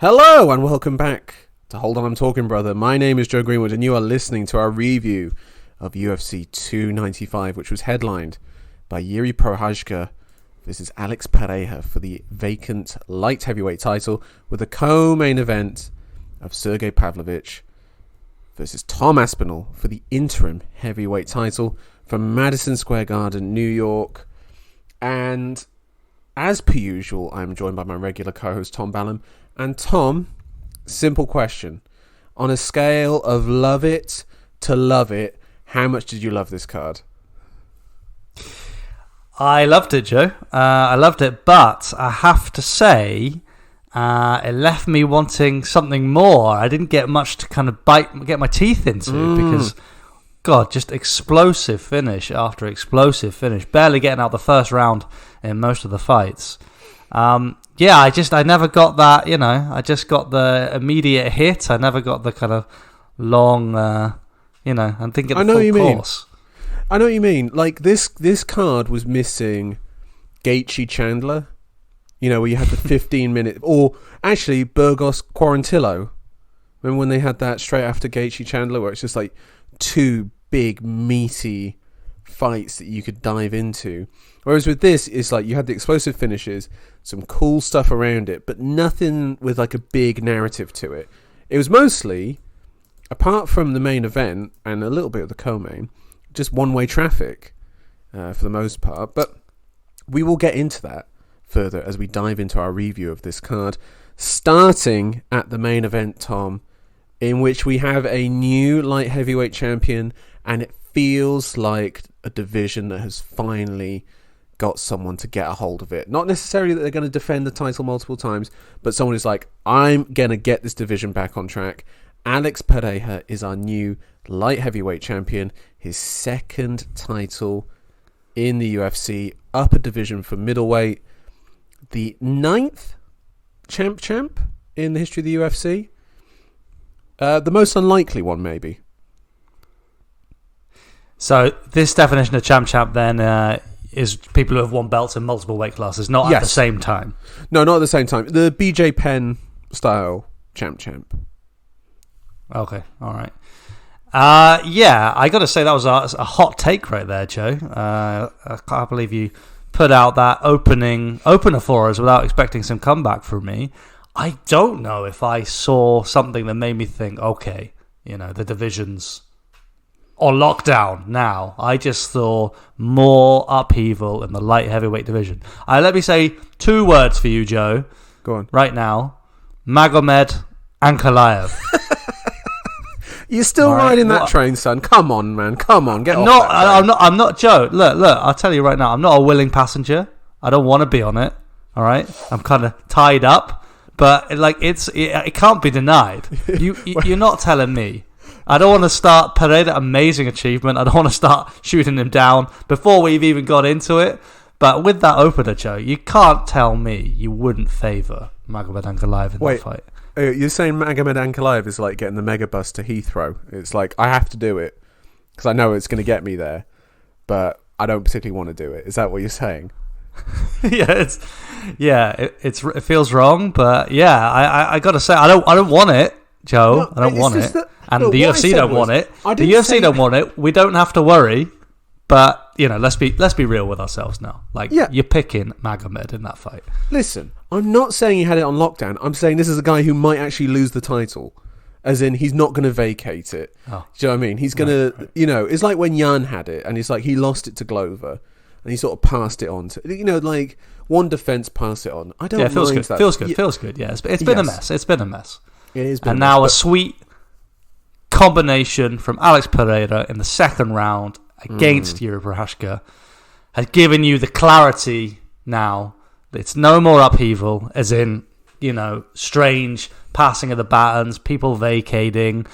Hello and welcome back to Hold On I'm Talking Brother. My name is Joe Greenwood and you are listening to our review of UFC 295, which was headlined by Yuri Prochazka versus Alex Pereira for the vacant light heavyweight title, with a co-main event of Sergey Pavlovich versus Tom Aspinall for the interim heavyweight title from Madison Square Garden, New York. And as per usual, I'm joined by my regular co-host Tom Ballum. And Tom, simple question. On a scale of love it to love it, how much did you love this card? I loved it, Joe. I loved it, but I have to say, it left me wanting something more. I didn't get much to kind of get my teeth into because, God, just explosive finish after explosive finish. Barely getting out the first round in most of the fights. I never got that, I just got the immediate hit. I never got the kind of long, I'm thinking the full course. I know what you mean. Like, this card was missing Gaethje Chandler, where you had the 15-minute... Or, actually, Burgos Quarantillo. Remember when they had that straight after Gaethje Chandler, where it's just like two big, meaty fights that you could dive into? Whereas with this, it's like you had the explosive finishes, some cool stuff around it, but nothing with like a big narrative to it. It was mostly, apart from the main event and a little bit of the co-main, just one-way traffic for the most part. But we will get into that further as we dive into our review of this card, starting at the main event, Tom, in which we have a new light heavyweight champion, and it feels like a division that has finally got someone to get a hold of it. Not necessarily that they're going to defend the title multiple times, but someone who's like, I'm going to get this division back on track. Alex Pereira is our new light heavyweight champion, his second title in the UFC, upper division for middleweight, the 9th champ in the history of the UFC. The most unlikely one, maybe. So this definition of champ then is people who have won belts in multiple weight classes, not at the same time. No, not at the same time. The BJ Penn style champ. Okay, all right. I got to say that was a hot take right there, Joe. I can't believe you put out that opener for us without expecting some comeback from me. I don't know if I saw something that made me think, okay, the division's on lockdown now. I just saw more upheaval in the light heavyweight division. Let me say two words for you, Joe. Go on. Right now. Magomed Ankalaev. You're still riding that train, son. Come on, man. Come on. Get off that train. I'm not Joe. Look, I'll tell you right now, I'm not a willing passenger. I don't want to be on it. All right? I'm kind of tied up, but it can't be denied. You're not telling me. I don't want to start Pereira, amazing achievement. I don't want to start shooting him down before we've even got into it. But with that opener, Joe, you can't tell me you wouldn't favour Magomed Ankalaev in that fight. You're saying Magomed Ankalaev is like getting the megabus to Heathrow. It's like, I have to do it because I know it's going to get me there, but I don't particularly want to do it. Is that what you're saying? It feels wrong, but I got to say, I don't want it. Joe, no, I don't want it. And the UFC don't want it. The UFC don't want it. We don't have to worry. But, let's be real with ourselves now. You're picking Magomed in that fight. Listen, I'm not saying he had it on lockdown. I'm saying this is a guy who might actually lose the title. As in, he's not going to vacate it. Oh. Do you know what I mean? He's going to, it's like when Jan had it, and it's like he lost it to Glover, and he sort of passed it on to, one defense, pass it on. I don't know. Yeah, feels good. Yeah, it's been a mess. It's been a mess. It is. And now a sweet combination from Alex Pereira in the second round against Yuri Prochazka has given you the clarity now that it's no more upheaval, as in, strange passing of the batons, people vacating,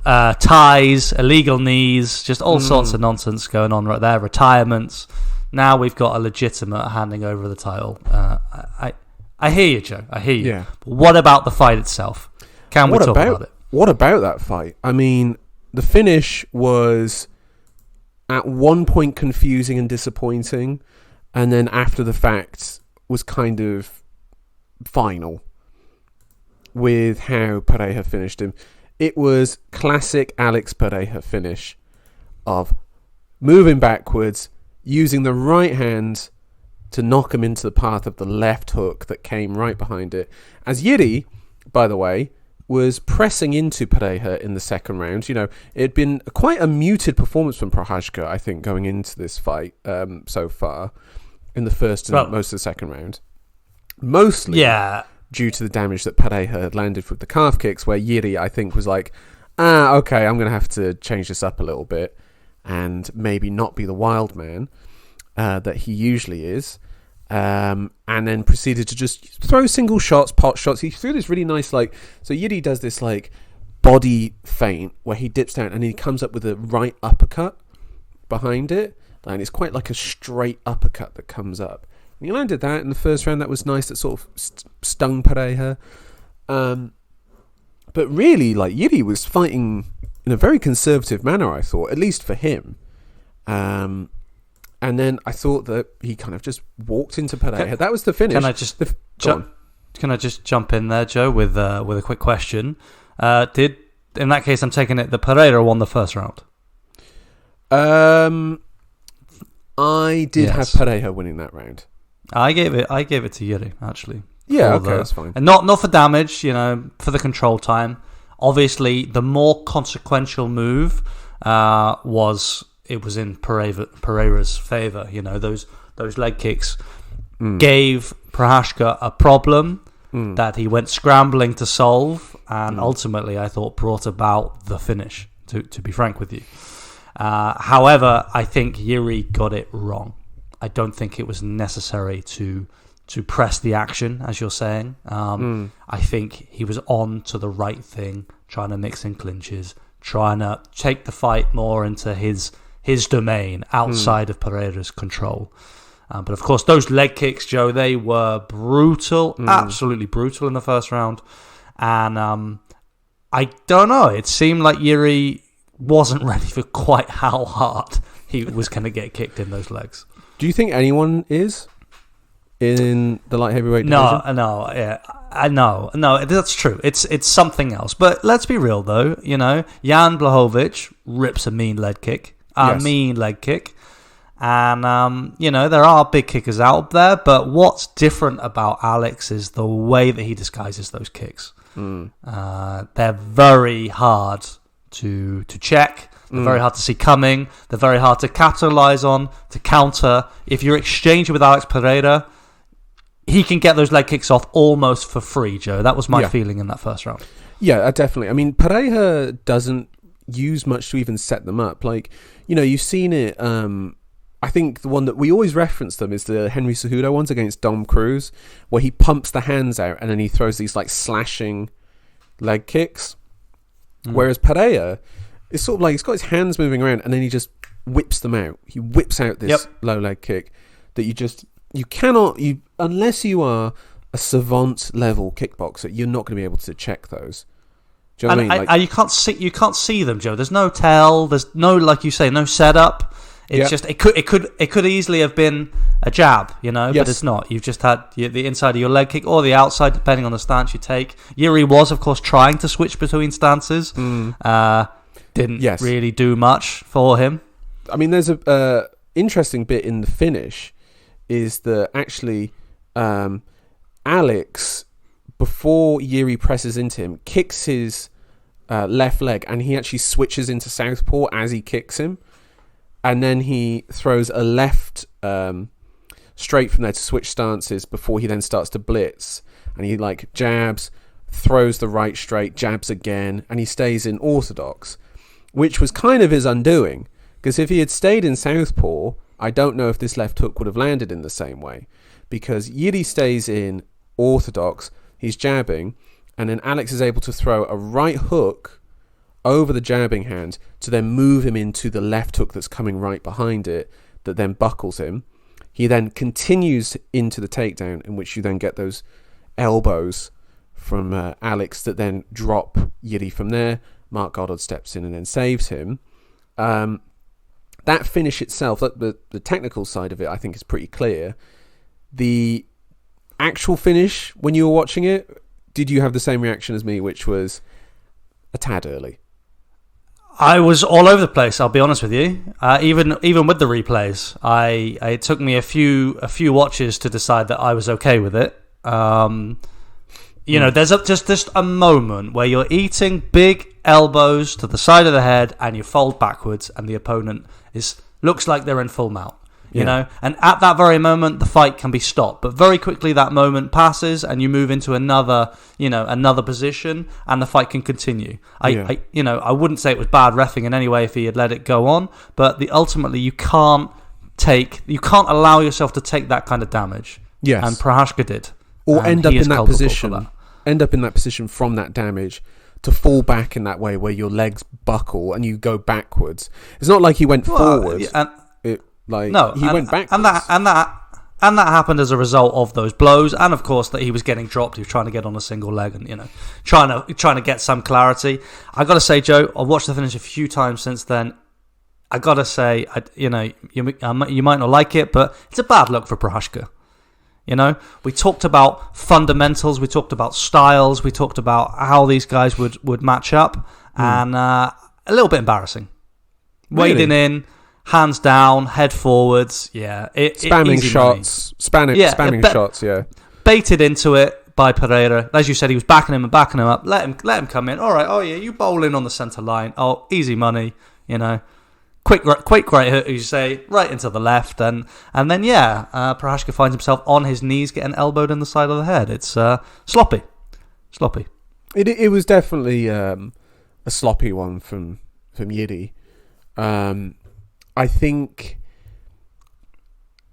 ties, illegal knees, just all sorts of nonsense going on right there, retirements. Now we've got a legitimate handing over the title. I hear you, Joe. I hear you. Yeah. But what about the fight itself? Can we talk about it? What about that fight? I mean, the finish was at one point confusing and disappointing, and then after the fact was kind of final. with how Pereira finished him. It was classic Alex Pereira finish of moving backwards, using the right hand to knock him into the path of the left hook that came right behind it. As Yuri, by the way, was pressing into Pereira in the second round. You know, it had been quite a muted performance from Prochazka, I think, going into this fight so far in the first and most of the second round. Mostly due to the damage that Pereira had landed with the calf kicks, where Yuri, I think, was like, okay, I'm going to have to change this up a little bit and maybe not be the wild man that he usually is. And then proceeded to just throw single shots, pot shots. He threw this really nice, so Yuri does this, body feint where he dips down and he comes up with a right uppercut behind it. And it's quite like a straight uppercut that comes up. And he landed that in the first round. That was nice. That sort of stung Pereira. But really, Yuri was fighting in a very conservative manner, I thought, at least for him. And then I thought that he kind of just walked into Pereira. That was the finish. Can I just jump in there, Joe, with a quick question? In that case, I'm taking it that Pereira won the first round. I did have Pereira winning that round. I gave it to Yuri, actually. Yeah, okay, that's fine. And not for damage, for the control time. Obviously, the more consequential move was in Pereira's favour. Those leg kicks gave Prochazka a problem that he went scrambling to solve, and ultimately, I thought, brought about the finish. To be frank with you, however, I think Yuri got it wrong. I don't think it was necessary to press the action, as you're saying. I think he was on to the right thing, trying to mix in clinches, trying to take the fight more into his domain outside of Pereira's control. But of course, those leg kicks, Joe, they were brutal, absolutely brutal in the first round. And I don't know, it seemed like Yuri wasn't ready for quite how hard he was going to get kicked in those legs. Do you think anyone is in the light heavyweight division? No, that's true. It's something else. But let's be real, though. Jan Blachowicz rips a mean leg kick. Mean leg kick. And, there are big kickers out there, but what's different about Alex is the way that he disguises those kicks. They're very hard to check. They're very hard to see coming. They're very hard to capitalize on, to counter. If you're exchanging with Alex Pereira, he can get those leg kicks off almost for free, Joe. That was my feeling in that first round. Yeah, definitely. I mean, Pereira doesn't use much to even set them up. You've seen it. I think the one that we always reference them is the Henry Cejudo ones against Dom Cruz, where he pumps the hands out and then he throws these slashing leg kicks. Whereas Pereira, it's sort of he's got his hands moving around and then he just whips them out. He whips out this low leg kick that you cannot, unless you are a savant level kickboxer, you're not going to be able to check those. Do you know what I mean? You can't see them, Joe. There's no tell. There's no, like you say, no setup. It's just it could easily have been a jab, but it's not. You've just had the inside of your leg kick or the outside, depending on the stance you take. Yuri was, of course, trying to switch between stances. Didn't really do much for him. I mean, there's a interesting bit in the finish is that actually Alex, before Yuri presses into him, kicks his left leg and he actually switches into southpaw as he kicks him. And then he throws a left straight from there to switch stances before he then starts to blitz. And he jabs, throws the right straight, jabs again, and he stays in orthodox, which was kind of his undoing. Because if he had stayed in southpaw, I don't know if this left hook would have landed in the same way. Because Yuri stays in orthodox, he's jabbing, and then Alex is able to throw a right hook over the jabbing hand to then move him into the left hook that's coming right behind it, that then buckles him. He then continues into the takedown, in which you then get those elbows from Alex that then drop Yuri from there. Mark Goddard steps in and then saves him. That finish itself, the technical side of it, I think is pretty clear. The actual finish, when you were watching it, did you have the same reaction as me, which was a tad early? I was all over the place. I'll be honest with you. Even with the replays, it took me a few watches to decide that I was okay with it. There's just a moment where you're eating big elbows to the side of the head, and you fold backwards, and the opponent looks like they're in full mount. You know, and at that very moment, the fight can be stopped. But very quickly, that moment passes, and you move into another position, and the fight can continue. I wouldn't say it was bad reffing in any way if he had let it go on, but ultimately, you can't allow yourself to take that kind of damage. Yes, and Prochazka did, or end up in that position from that damage to fall back in that way where your legs buckle and you go backwards. It's not like he went forward. He went backwards. And that happened as a result of those blows, and of course that he was getting dropped. He was trying to get on a single leg, and trying to get some clarity. I got to say, Joe, I've watched the finish a few times since then. I got to say, you might not like it, but it's a bad look for Prochazka. We talked about fundamentals, we talked about styles, we talked about how these guys would match up, and a little bit embarrassing. Really? Wading in. Hands down, head forwards, spamming shots, shots, baited into it by Pereira. As you said, he was backing him up. Let him come in. All right, you bowl in on the centre line. Oh, easy money, quick right hook, as you say, right into the left, and then Prochazka finds himself on his knees, getting elbowed in the side of the head. It's sloppy. It was definitely a sloppy one from Yuri. I think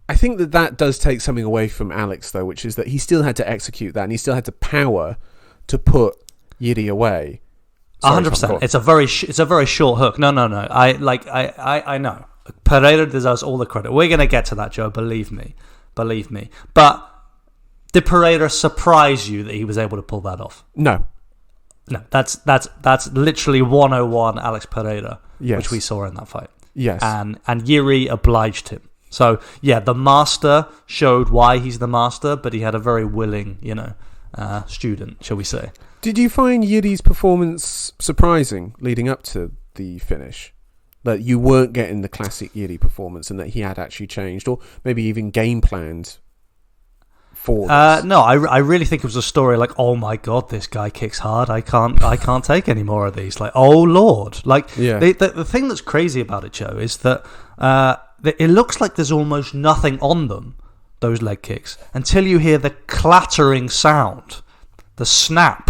that does take something away from Alex, though, which is that he still had to execute that, and he still had the power to put Yuri away. 100%. It's a very short hook. No. I know. Pereira deserves all the credit. We're going to get to that, Joe. Believe me. But did Pereira surprise you that he was able to pull that off? No. That's literally 101 Alex Pereira, which we saw in that fight. Yes. And Yuri obliged him. So, the master showed why he's the master, but he had a very willing, student, shall we say. Did you find Yuri's performance surprising leading up to the finish? That you weren't getting the classic Yuri performance and that he had actually changed, or maybe even game planned for this? No, I really think it was a story like, oh my God, this guy kicks hard. I can't take any more of these. Like, oh Lord. The thing that's crazy about it, Joe, is that it looks like there's almost nothing on them, those leg kicks, until you hear the clattering sound, the snap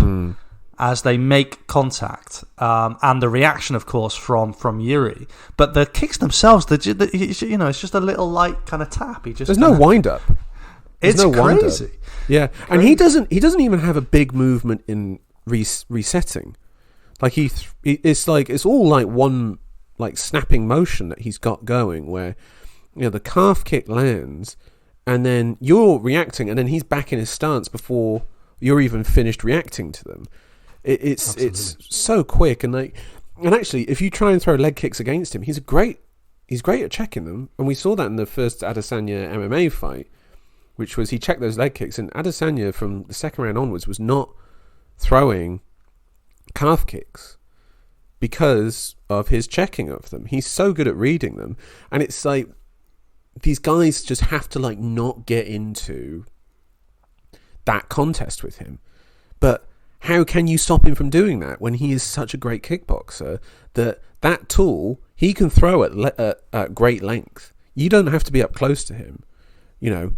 as they make contact, and the reaction, of course, from Yuri. But the kicks themselves, it's just a little light kind of tap. There's no wind up. It's crazy. Yeah, and he doesn't even have a big movement in resetting. Like it's all like one like snapping motion that he's got going, where the calf kick lands, and then you're reacting, and then he's back in his stance before you're even finished reacting to them. It's so quick, and actually, if you try and throw leg kicks against him, he's great at checking them, and we saw that in the first Adesanya MMA fight, which was he checked those leg kicks, and Adesanya from the second round onwards was not throwing calf kicks because of his checking of them. He's so good at reading them, and it's like these guys just have to not get into that contest with him. But how can you stop him from doing that when he is such a great kickboxer that tool he can throw at great length? You don't have to be up close to him.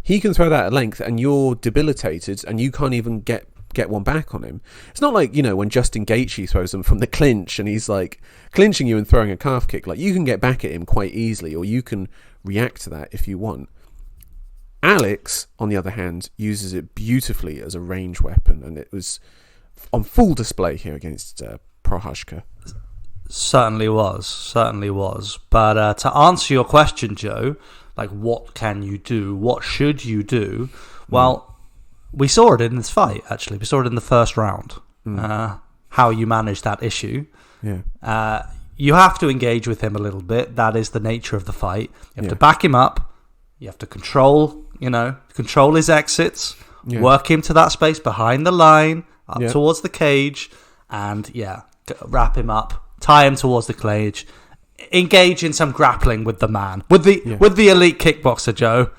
He can throw that at length, and you're debilitated, and you can't even get one back on him. It's not like, when Justin Gaethje throws them from the clinch, and he's clinching you and throwing a calf kick. You can get back at him quite easily, or you can react to that if you want. Alex, on the other hand, uses it beautifully as a range weapon, and it was on full display here against Prochazka. Certainly was. But to answer your question, Joe, what can you do? What should you do? Well, we saw it in this fight, actually. We saw it in the first round, how you manage that issue. Yeah. You have to engage with him a little bit. That is the nature of the fight. You have to back him up. You have to control his exits, work him to that space behind the line, up towards the cage, and wrap him up, tie him towards the cage, engage in some grappling with the man, with the elite kickboxer, Joe.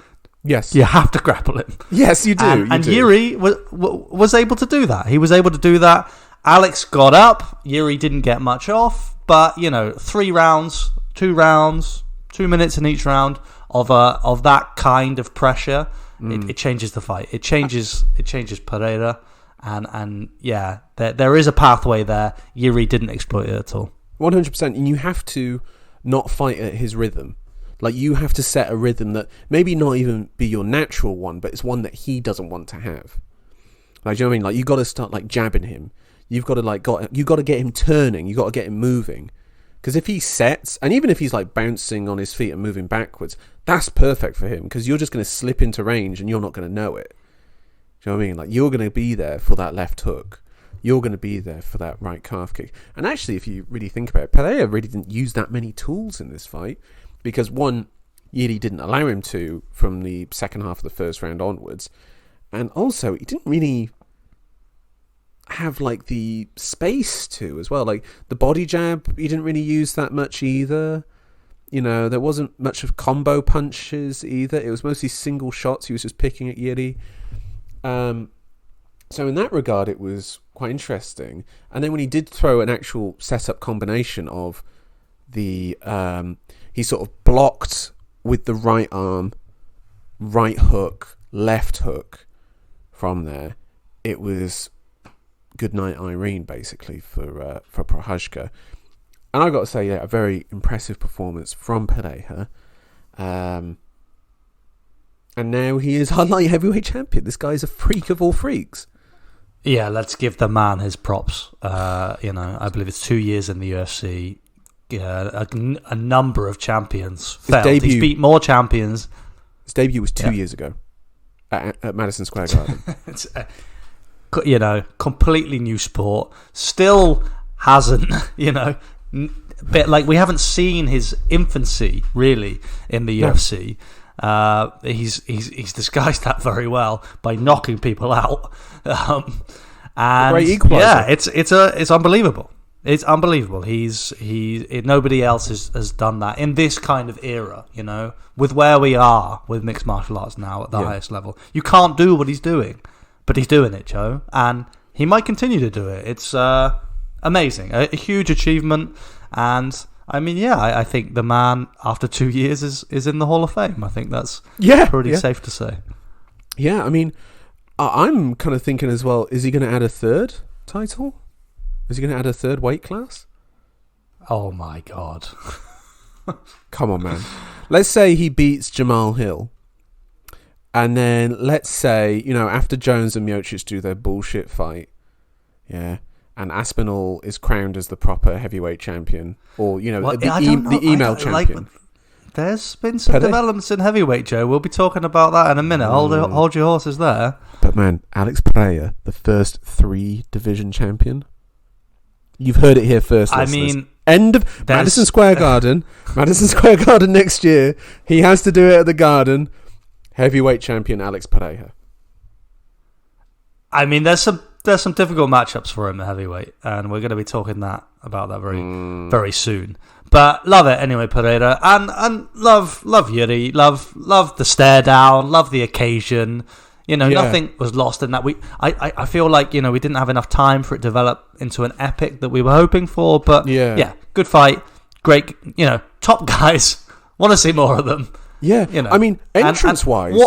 Yes, you have to grapple him. Yes, you do. And Yuri was able to do that. He was able to do that. Alex got up. Yuri didn't get much off, but 3 rounds, 2 rounds, 2 minutes in each round of that kind of pressure. It changes the fight. It changes Pereira, and there is a pathway there. Yuri didn't exploit it at all. 100%, and you have to not fight at his rhythm. Like, you have to set a rhythm that maybe not even be your natural one, but it's one that he doesn't want to have. Like, do you know what I mean? Like, you got to start like jabbing him. You've got to you got to get him turning. You got to get him moving. Because if he sets, and even if he's like bouncing on his feet and moving backwards, that's perfect for him. Because you're just going to slip into range and you're not going to know it. Do you know what I mean? Like, you're going to be there for that left hook. You're going to be there for that right calf kick. And actually, if you really think about it, Pereira really didn't use that many tools in this fight. Because one, Yuri didn't allow him to from the second half of the first round onwards. And also, he didn't really have like the space to as well. Like, the body jab, he didn't really use that much either. There wasn't much of combo punches either. It was mostly single shots. He was just picking at Yuri. So in that regard, it was quite interesting. And then when he did throw an actual setup combination of the... he sort of blocked with the right arm, right hook, left hook from there. It was good night Irene, basically, for Prochazka. And I've got to say, a very impressive performance from Pereira. And now he is our light heavyweight champion. This guy's a freak of all freaks. Yeah, let's give the man his props. I believe it's 2 years in the UFC. A number of champions failed. He's beat more champions. His debut was 2 years ago at Madison Square Garden. It's completely new sport. Still hasn't, bit like we haven't seen his infancy really in the UFC. He's disguised that very well by knocking people out. And great equalizer. It's unbelievable. It's unbelievable. Nobody else has done that in this kind of era, with where we are with mixed martial arts now at the highest level. You can't do what he's doing, but he's doing it, Joe, and he might continue to do it. It's amazing, a huge achievement, and I think the man after 2 years is in the Hall of Fame. I think that's pretty safe to say. Yeah, I'm kind of thinking as well, is he going to add a third title? Is he going to add a third weight class? Oh my God. Come on, man. Let's say he beats Jamal Hill. And then let's say, after Jones and Miocic do their bullshit fight, and Aspinall is crowned as the proper heavyweight champion, or, the email champion. There's been some developments in heavyweight, Joe. We'll be talking about that in a minute. Hold your horses there. But man, Alex Pereira, the first 3-division champion. You've heard it here first, listeners. End of Madison Square Garden. Madison Square Garden next year. He has to do it at the Garden. Heavyweight champion Alex Pereira. There's some difficult matchups for him at heavyweight, and we're going to be talking about that very soon. But love it anyway, Pereira, and love Yuri, love the stare down, love the occasion. Nothing was lost in that. I feel like we didn't have enough time for it to develop into an epic that we were hoping for. But good fight, great. Top guys. Want to see more of them. Yeah, entrance wise,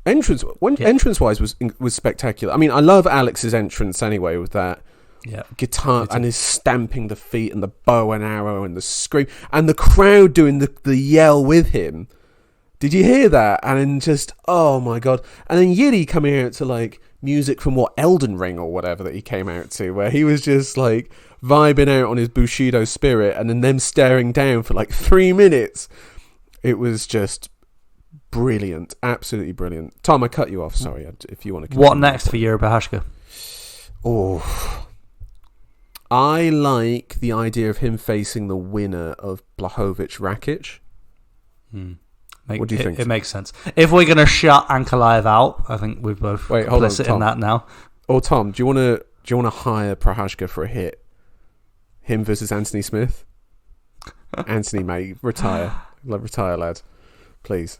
entrance wise was spectacular. I love Alex's entrance anyway with that guitar and his stamping the feet and the bow and arrow and the scream and the crowd doing the yell with him. Did you hear that? And then just, oh my God. And then Yuri coming out to like music from Elden Ring or whatever that he came out to, where he was just like vibing out on his Bushido spirit and then them staring down for like 3 minutes. It was just brilliant. Absolutely brilliant. Tom, I cut you off. Sorry, if you want to continue. What next for Yuri Prochazka? Oh, I like the idea of him facing the winner of Blachowicz-Rakic. What do you think? It makes sense. If we're going to shut Ankalaev out, I think we've both implicit in that now. Tom, do you want to Do you want to hire Prochazka for a hit? Him versus Anthony Smith? Anthony, mate, retire. Retire, lad. Please.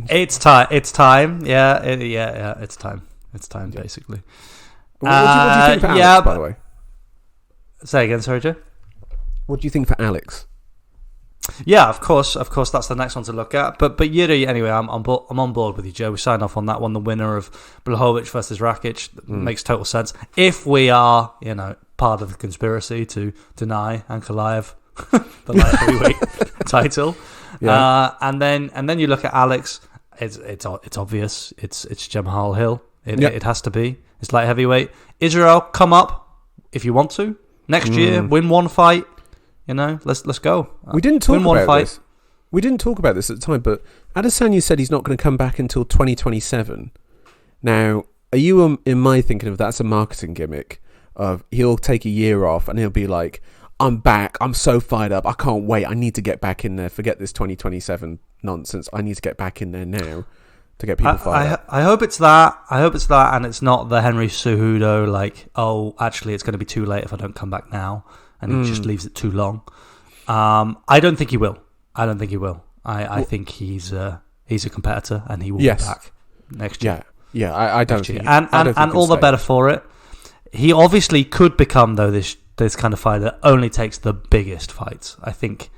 It's time. It's time. Yeah, it's time. It's time, basically. What do you think for Alex, by the way? Say again, sorry, Joe? What do you think for Alex? Yeah, of course, that's the next one to look at. But Yuri, anyway, I'm on board with you, Joe. We signed off on that one. The winner of Blachowicz versus Rakic makes total sense. If we are, part of the conspiracy to deny Ankalaev the light heavyweight title, and then you look at Alex. It's obvious. It's Jamahal Hill. It has to be. It's light heavyweight. Israel, come up if you want to next year. Win one fight. Let's go. We didn't talk about this. We didn't talk about this at the time, but Adesanya said he's not going to come back until 2027. Now, are you in my thinking of that's a marketing gimmick of he'll take a year off and he'll be like, I'm back. I'm so fired up. I can't wait. I need to get back in there. Forget this 2027 nonsense. I need to get back in there now to get people fired up. I hope it's that. And it's not the Henry Cejudo actually it's going to be too late if I don't come back now. And he just leaves it too long. I don't think he will. I think he's a competitor and he will be back next year. Yeah. I don't think. And all the better for it. He obviously could become though this kind of fighter that only takes the biggest fights. I think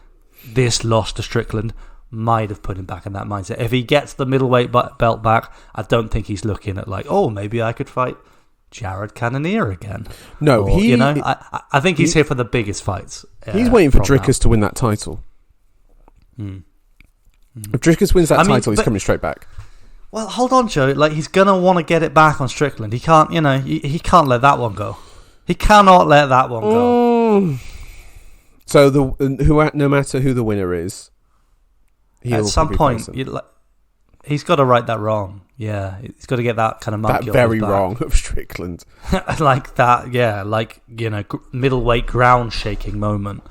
this loss to Strickland might have put him back in that mindset. If he gets the middleweight belt back, I don't think he's looking at maybe I could fight Jared Cannonier again. No, I think he's here for the biggest fights. He's waiting for Dricus to win that title. If Dricus wins that title, he's coming straight back. Well, hold on, Joe. He's gonna want to get it back on Strickland. He can't, he can't let that one go. He cannot let that one go. So no matter who the winner is, at some point he's got to right that wrong. Yeah, he's got to get that kind of monkey. That very wrong of Strickland. Like that, yeah, middleweight ground shaking moment.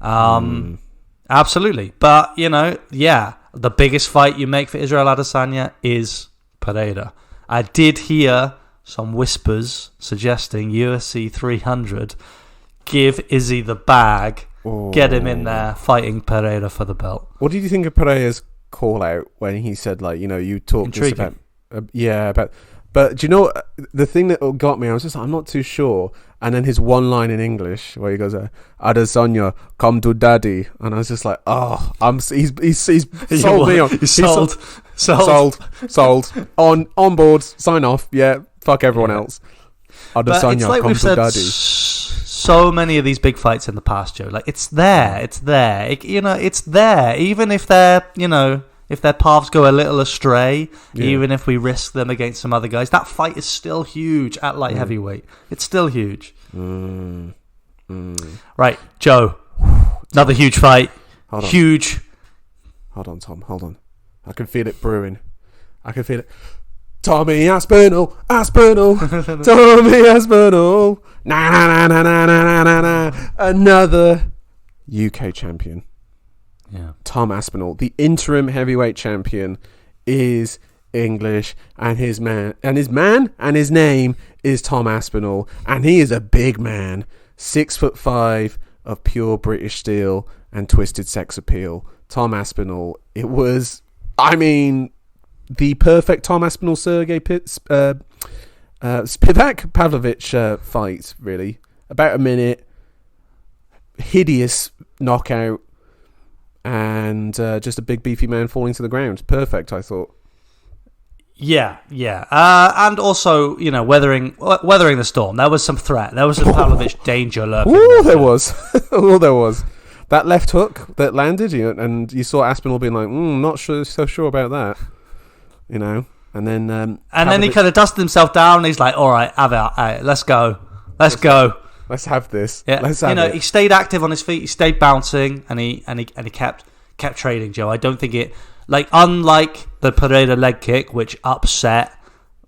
Absolutely, but the biggest fight you make for Israel Adesanya is Pereira. I did hear some whispers suggesting UFC 300 give Izzy the bag, get him in there fighting Pereira for the belt. What did you think of Pereira's call out when he said you talked this about but do you know the thing that got me? I was just I'm not too sure, and then his one line in English where he goes Adesanya, come to daddy, and I was just like, he's sold me on. He's sold on board, sign off, fuck everyone else. Adesanya, come to daddy. So many of these big fights in the past, Joe. It's there. It's there. Even if if their paths go a little astray, even if we risk them against some other guys, that fight is still huge at light heavyweight. It's still huge. Right, Joe. Another huge fight. Huge. Hold on, Tom. Hold on. I can feel it brewing. I can feel it. Tommy Aspinall. Tommy Aspinall. Na. Another UK champion. Yeah. Tom Aspinall, the interim heavyweight champion, is English, and his name is Tom Aspinall, and he is a big man, 6'5" of pure British steel and twisted sex appeal. Tom Aspinall. It was, the perfect Tom Aspinall Sergey Spivak Pavlovich fight. Really, about a minute, hideous knockout. And just a big beefy man falling to the ground. Perfect, I thought. Yeah. And also, weathering the storm. There was some threat. There was some Pavlovich danger lurking. There was. There was. That left hook that landed, and you saw Aspinall being like, not so sure about that. And then... then he kind of dusted himself down, and he's like, all right, let's go. Let's go. Let's have this. Yeah. Let's have it. He stayed active on his feet. He stayed bouncing, and he kept trading, Joe. I don't think it unlike the Pereira leg kick, which upset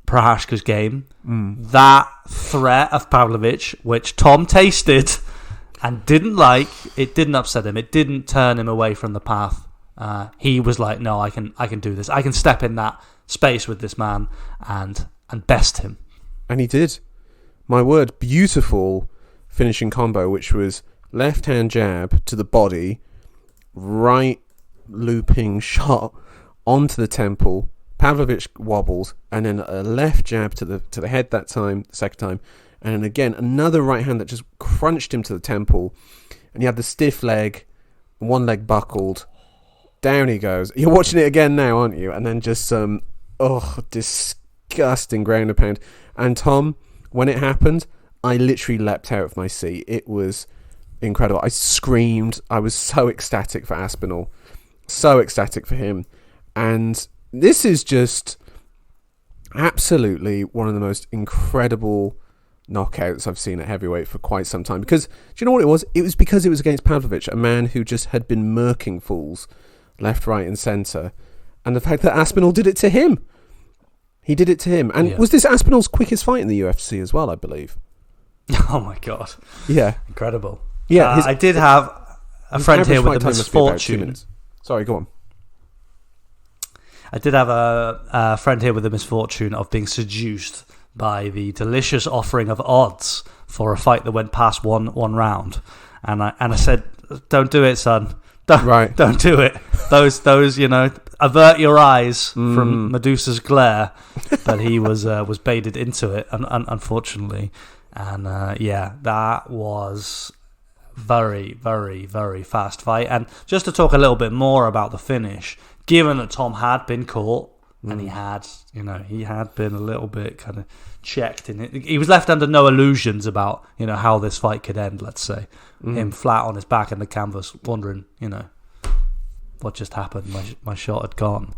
Prochazka's game. That threat of Pavlovich, which Tom tasted and didn't like, it didn't upset him. It didn't turn him away from the path. He was like, no, I can do this. I can step in that space with this man and best him. And he did. my word, beautiful finishing combo, which was left hand jab to the body, right looping shot onto the temple. Pavlovich wobbles, and then a left jab to the head that time, the second time, and then again another right hand that just crunched him to the temple. And you had the stiff leg, one leg buckled. Down he goes. You're watching it again now, aren't you? And then just some disgusting ground and pound. And Tom, when it happened, I literally leapt out of my seat. It was incredible. I screamed. I was so ecstatic for Aspinall, so ecstatic for him, and this is just absolutely one of the most incredible knockouts I've seen at heavyweight for quite some time. Because, do you know what it was? It was because it was against Pavlovich, a man who just had been murking fools left, right and centre. And the fact that Aspinall did it to him. He did it to him. And was this Aspinall's quickest fight in the UFC as well, I believe? Oh my God. Yeah. Incredible. Yeah. I did have a friend here with a misfortune. Sorry, go on. I did have a friend here with the misfortune of being seduced by the delicious offering of odds for a fight that went past one round, and I said, "Don't do it, son. Don't do it. Those avert your eyes from Medusa's glare." But he was baited into it, unfortunately, and that was very, very, very fast fight. And just to talk a little bit more about the finish. Given that Tom had been caught and he had been a little bit kind of checked in it, he was left under no illusions about how this fight could end. Let's say him flat on his back in the canvas, wondering what just happened. My shot had gone.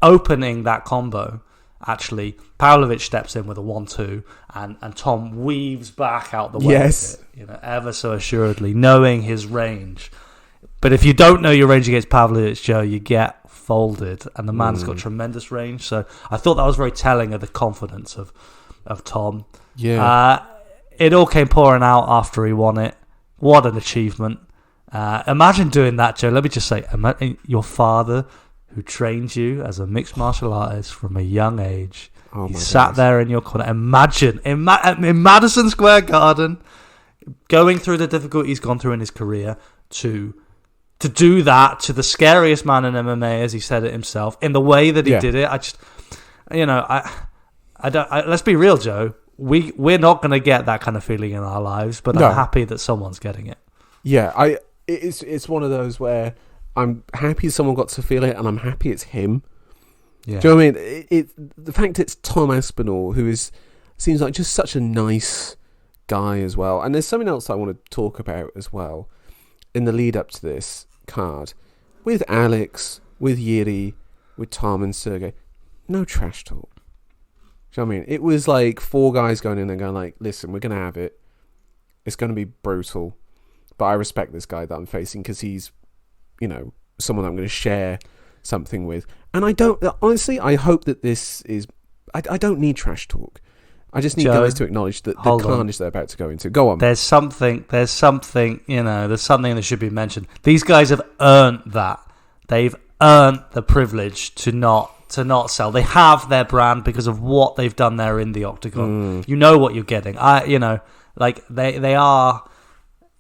Opening that combo, actually, Pavlovich steps in with a 1-2, and Tom weaves back out the way. Yes, of it, ever so assuredly, knowing his range. But if you don't know your range against Pavlovich, Joe, you get folded. And the man's got tremendous range. So I thought that was very telling of the confidence of Tom. Yeah. It all came pouring out after he won it. What an achievement. Imagine doing that, Joe. Let me just say, imagine your father, who trained you as a mixed martial artist from a young age, he sat there in your corner. Imagine, in Madison Square Garden, going through the difficulty he's gone through in his career, to do that to the scariest man in MMA, as he said it himself, in the way that he did it. I just, let's be real, Joe. We're not going to get that kind of feeling in our lives, but I'm happy that someone's getting it. Yeah, it's one of those where I'm happy someone got to feel it, and I'm happy it's him. Yeah. Do you know what I mean? The fact it's Tom Aspinall, who seems like just such a nice guy as well. And there's something else I want to talk about as well in the lead up to this card, with Alex, with Yuri, with Tom and Sergey. No trash talk. Do you know what I mean? It was like four guys going in and going like, listen, we're going to have it. It's going to be brutal. But I respect this guy that I'm facing because he's, someone I'm going to share something with. And I hope that this is... I don't need trash talk. I just need guys to acknowledge that the carnage they're about to go into. Go on. There's something, there's something that should be mentioned. These guys have earned that. They've earned the privilege to not sell. They have their brand because of what they've done there in the octagon. You know what you're getting.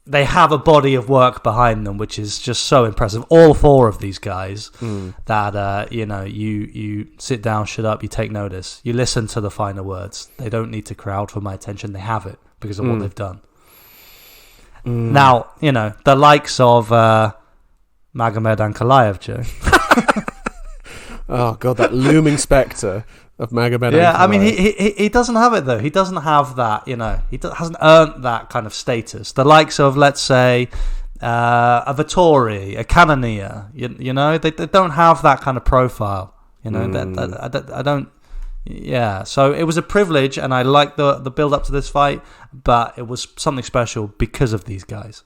They have a body of work behind them, which is just so impressive. All four of these guys that, you sit down, shut up, you take notice. You listen to the finer words. They don't need to crowd for my attention. They have it because of what they've done. Now, the likes of Magomed Ankalaev, Joe. Oh, God, that looming spectre of Magomed Ankalaev. Yeah, I mean, he doesn't have it, though. He doesn't have that, he hasn't earned that kind of status. The likes of, let's say, a Vittori, a Cannonier, they don't have that kind of profile. I don't... Yeah, so it was a privilege, and I liked the build-up to this fight, but it was something special because of these guys.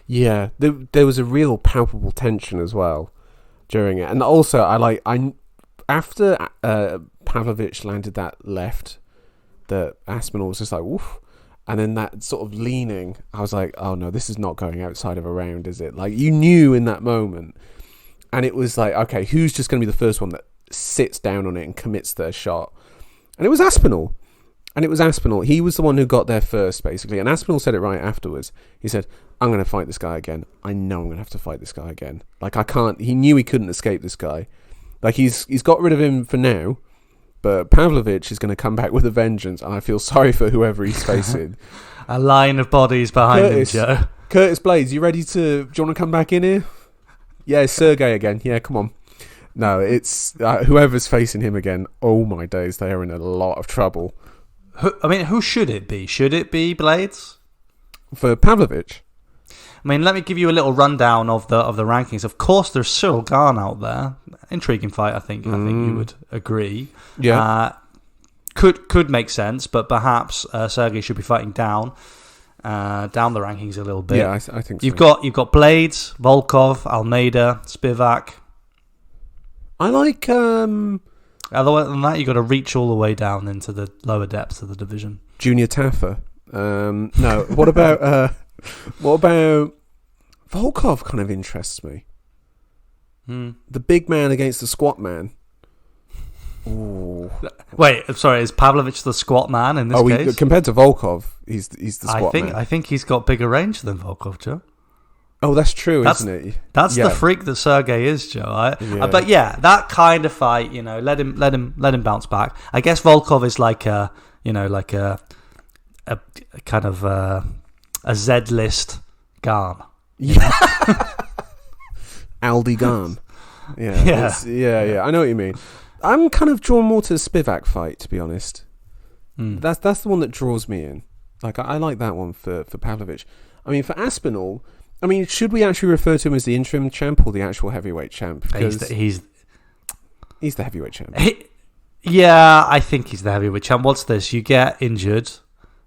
Yeah, there was a real palpable tension as well during it. And also, after Pavlovich landed that left, that Aspinall was just like, woof. And then that sort of leaning, I was like, oh no, this is not going outside of a round, is it? Like, you knew in that moment. And it was like, okay, who's just going to be the first one that sits down on it and commits their shot? And it was Aspinall. And it was Aspinall. He was the one who got there first, basically. And Aspinall said it right afterwards. He said, I'm going to fight this guy again. I know I'm going to have to fight this guy again. Like, I can't... He knew he couldn't escape this guy. Like, he's got rid of him for now, but Pavlovich is going to come back with a vengeance, and I feel sorry for whoever he's facing. A line of bodies behind him, Joe. Curtis Blades, you ready to... Do you want to come back in here? Yeah, it's Sergey again. Yeah, come on. No, it's... whoever's facing him again, oh my days, they are in a lot of trouble. Who should it be? Should it be Blades? For Pavlovich? I mean, let me give you a little rundown of the rankings. Of course, there's Cyril Gane out there. Intriguing fight, I think you would agree. Yeah. Could make sense, but perhaps Sergey should be fighting down the rankings a little bit. Yeah, I think so. You've got Blades, Volkov, Almeida, Spivak. I like... Other than that, you've got to reach all the way down into the lower depths of the division. Junior Taffa. No, what about Volkov? Kind of interests me. The big man against the squat man. Ooh. Wait, I'm sorry. Is Pavlovich the squat man in this case? Compared to Volkov, he's the squat man. I think he's got bigger range than Volkov, Joe. Oh, that's true, isn't it? That's the freak that Sergey is, Joe. But yeah, that kind of fight, let him bounce back. I guess Volkov is like a kind of a Z-list Gane. Yeah. Aldi Gane. Yeah. I know what you mean. I'm kind of drawn more to the Spivak fight, to be honest. That's the one that draws me in. Like, I like that one for Pavlovich. I mean, for Aspinall, should we actually refer to him as the interim champ or the actual heavyweight champ? Because he's the heavyweight champ. I think he's the heavyweight champ. What's this? You get injured,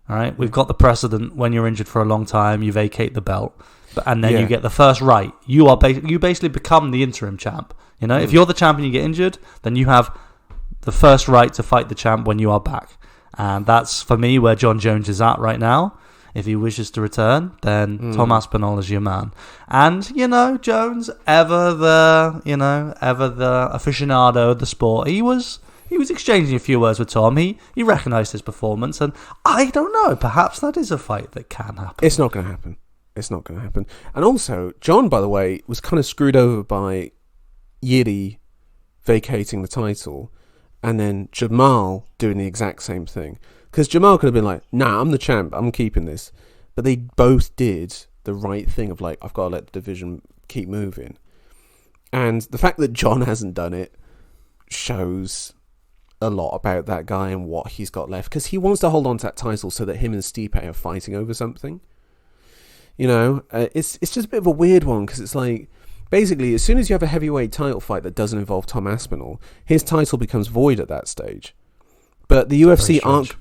all right? We've got the precedent when you're injured for a long time, you vacate the belt, and then you get the first right. You basically become the interim champ. If you're the champion, you get injured, then you have the first right to fight the champ when you are back. And that's, for me, where John Jones is at right now. If he wishes to return, then Tom Aspinall is your man. And, Jones, ever the aficionado of the sport, he was exchanging a few words with Tom. He recognised his performance, and I don't know, perhaps that is a fight that can happen. It's not going to happen. And also, John, by the way, was kind of screwed over by Yiri vacating the title, and then Jamal doing the exact same thing. Because Jamal could have been like, nah, I'm the champ, I'm keeping this. But they both did the right thing of like, I've got to let the division keep moving. And the fact that John hasn't done it shows a lot about that guy and what he's got left. Because he wants to hold on to that title so that him and Stipe are fighting over something. It's just a bit of a weird one, because it's like, basically, as soon as you have a heavyweight title fight that doesn't involve Tom Aspinall, his title becomes void at that stage. But the UFC aren't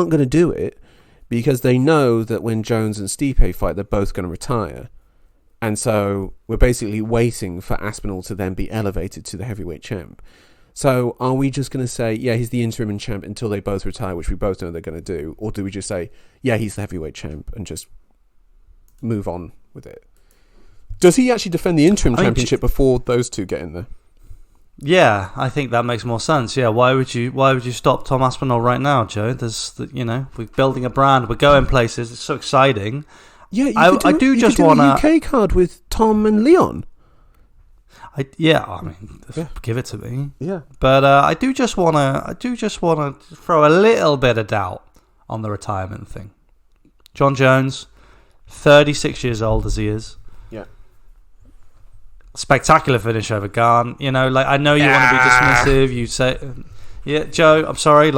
going to do it, because they know that when Jones and Stipe fight, they're both going to retire. And so we're basically waiting for Aspinall to then be elevated to the heavyweight champ. So are we just going to say, yeah, he's the interim champ until they both retire, which we both know they're going to do? Or do we just say, yeah, he's the heavyweight champ and just move on with it? Does he actually defend the interim championship before those two get in there? Yeah, I think that makes more sense. Yeah, why would you stop Tom Aspinall right now, Joe? We're building a brand, we're going places. It's so exciting. Yeah, I do just want a UK card with Tom and Leon. Give it to me. Yeah, but I do just want to throw a little bit of doubt on the retirement thing. John Jones, 36 years old as he is. Yeah. Spectacular finish over Gane. I know you want to be dismissive. You say, yeah, Joe, I'm sorry.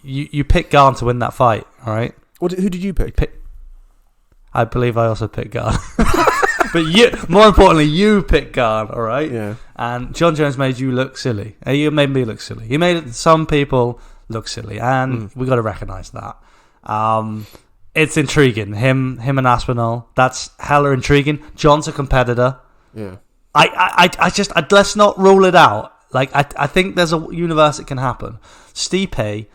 You picked Gane to win that fight, all right? Who did you pick? I believe I also picked Gane. But more importantly, you picked Gane, all right? Yeah. And John Jones made you look silly. You made me look silly. He made some people look silly, and we got to recognise that. It's intriguing. Him and Aspinall. That's hella intriguing. John's a competitor. Yeah. Let's not rule it out. I think there's a universe it can happen. Stipe,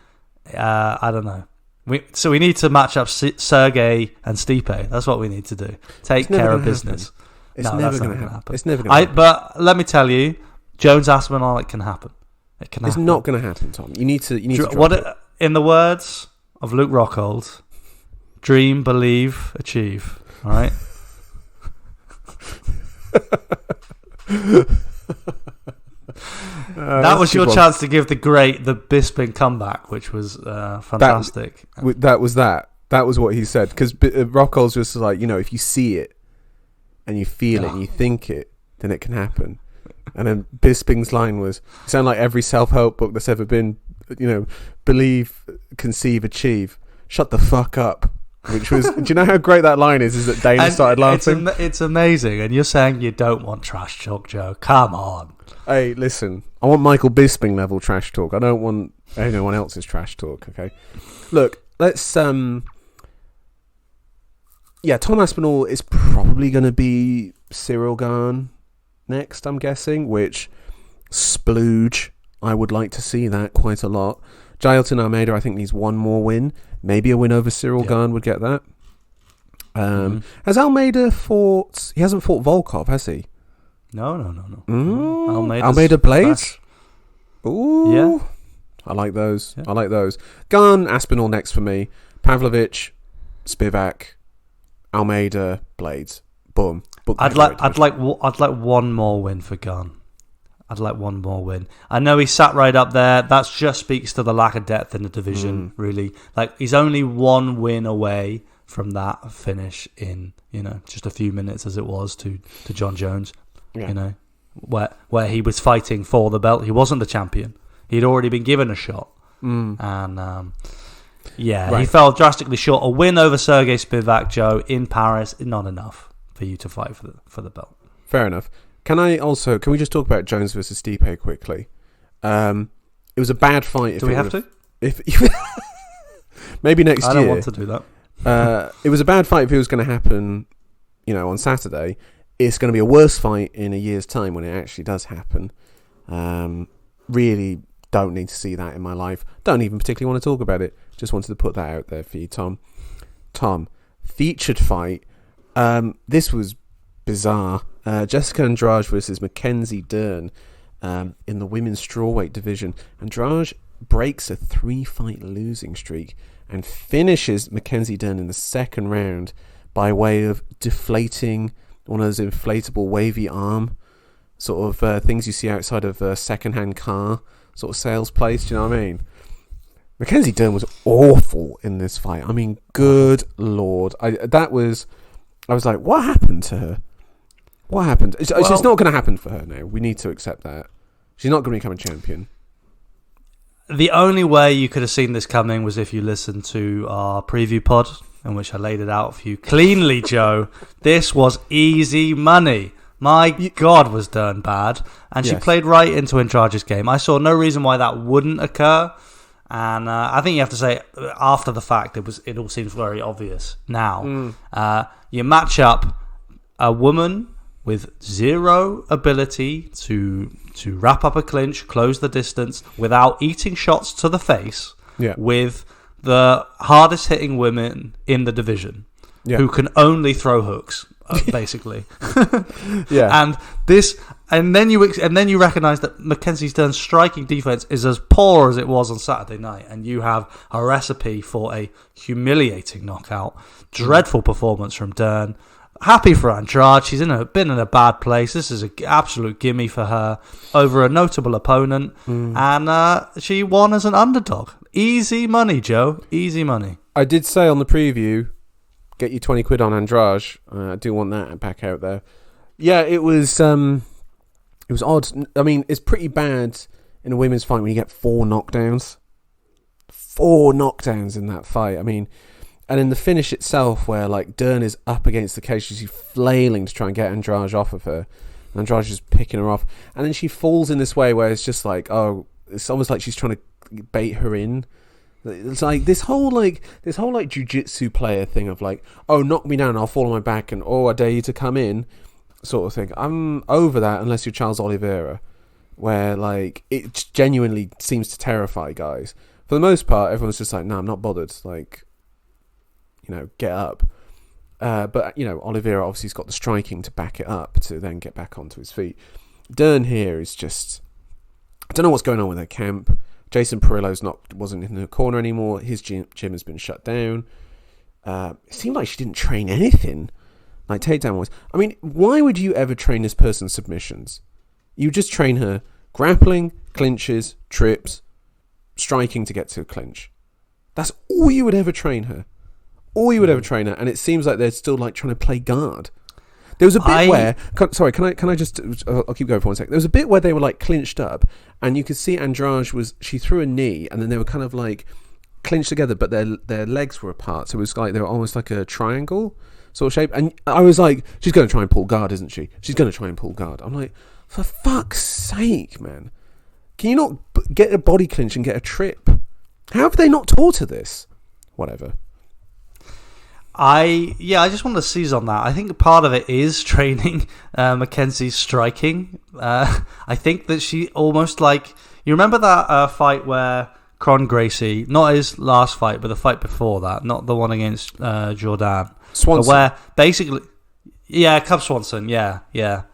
I don't know. We need to match up Sergey and Stipe. That's what we need to do. Take care of business. It's never going to happen. It's never going to happen. But let me tell you, Jones Aspinall, it can happen. It can happen. It's not going to happen, Tom. You need to drop it. in the words of Luke Rockhold, dream, believe, achieve. All right. That was your chance to give the Bisping comeback, which was fantastic. That was what he said, because Rockhold's just like, if you see it and you feel it and you think it, then it can happen. And then Bisping's line was, "You sound like every self-help book that's ever been, believe, conceive, achieve. Shut the fuck up." Which was, do you know how great that line is? Is that Dana started laughing? It's amazing. And you're saying you don't want trash talk, Joe. Come on. Hey, listen. I want Michael Bisping level trash talk. I don't want anyone else's trash talk, okay? Look, let's... Tom Aspinall is probably going to be Cyril Gane next, I'm guessing, which, splooge, I would like to see that quite a lot. Jailton Almeida, I think, needs one more win. Maybe a win over Cyril Gane would get that. Has Almeida fought... He hasn't fought Volkov, has he? No. Almeida Blades? Ooh. Yeah. I like those. Gane, Aspinall next for me. Pavlovich, Spivak, Almeida, Blades. Boom. I'd like one more win for Gane. I'd like one more win. I know he sat right up there. That just speaks to the lack of depth in the division, really. Like, he's only one win away from that finish in, just a few minutes as it was to John Jones, where he was fighting for the belt. He wasn't the champion. He'd already been given a shot. And, he fell drastically short. A win over Sergey Spivak, Joe, in Paris, not enough for you to fight for the belt. Fair enough. Can we just talk about Jones versus Stipe quickly? It was a bad fight. Do we have to? Maybe next year. I don't want to do that. It was a bad fight if it was going to happen, on Saturday. It's going to be a worse fight in a year's time when it actually does happen. Really don't need to see that in my life. Don't even particularly want to talk about it. Just wanted to put that out there for you, Tom. Tom, featured fight. This was bizarre. Jessica Andrade versus Mackenzie Dern in the women's strawweight division. Andrade breaks a 3-fight losing streak and finishes Mackenzie Dern in the second round by way of deflating one of those inflatable wavy arm sort of things you see outside of a second-hand car sort of sales place. Do you know what I mean? Mackenzie Dern was awful in this fight. I mean, good Lord. I was like, what happened to her? What happened? It's not going to happen for her now. We need to accept that. She's not going to become a champion. The only way you could have seen this coming was if you listened to our preview pod, in which I laid it out for you cleanly, Joe. This was easy money. My God, was Dern bad. And she played right into Andrade's game. I saw no reason why that wouldn't occur. And I think you have to say, after the fact, it all seems very obvious now. You match up a woman with zero ability to wrap up a clinch, close the distance, without eating shots to the face, with the hardest hitting women in the division, who can only throw hooks, basically. And then you recognise that Mackenzie Dern's striking defense is as poor as it was on Saturday night, and you have a recipe for a humiliating knockout. Dreadful performance from Dern. Happy for Andrade. She's been in a bad place. This is an absolute gimme for her over a notable opponent, and she won as an underdog. Easy money, Joe. Easy money. I did say on the preview, get you 20 quid on Andrade. I do want that back out there. Yeah, it was odd. I mean, it's pretty bad in a women's fight when you get 4 knockdowns. 4 knockdowns in that fight. I mean, and in the finish itself, where like Dern is up against the cage, she's flailing to try and get Andrade off of her. And Andrade's just picking her off, and then she falls in this way where it's just like, it's almost like she's trying to bait her in. It's like this whole jiu-jitsu player thing of like, knock me down, I'll fall on my back, and I dare you to come in, sort of thing. I'm over that unless you're Charles Oliveira, where like it genuinely seems to terrify guys. For the most part, everyone's just like, no, I'm not bothered. Like, get up. But Oliveira obviously has got the striking to back it up to then get back onto his feet. Dern here is just, I don't know what's going on with her camp. Jason Perillo's wasn't in the corner anymore. His gym has been shut down. It seemed like she didn't train anything, like takedown wise. I mean, why would you ever train this person's submissions? You just train her grappling, clinches, trips, striking to get to a clinch. That's all you would ever train her. All you would ever train her, and it seems like they're still like trying to play guard. There was a bit where, sorry, can I just? I'll keep going for 1 second. There was a bit where they were like clinched up, and you could see Andrade she threw a knee, and then they were kind of like clinched together, but their legs were apart, so it was like they were almost like a triangle sort of shape. And I was like, she's going to try and pull guard, isn't she? She's going to try and pull guard. I'm like, for fuck's sake, man, can you not get a body clinch and get a trip? How have they not taught her this? Whatever. I just want to seize on that. I think part of it is training Mackenzie's striking. I think that she almost like... You remember that fight where Cron Gracie, not his last fight, but the fight before that, not the one against Jordan. Swanson. Where basically... Yeah, Cub Swanson, yeah.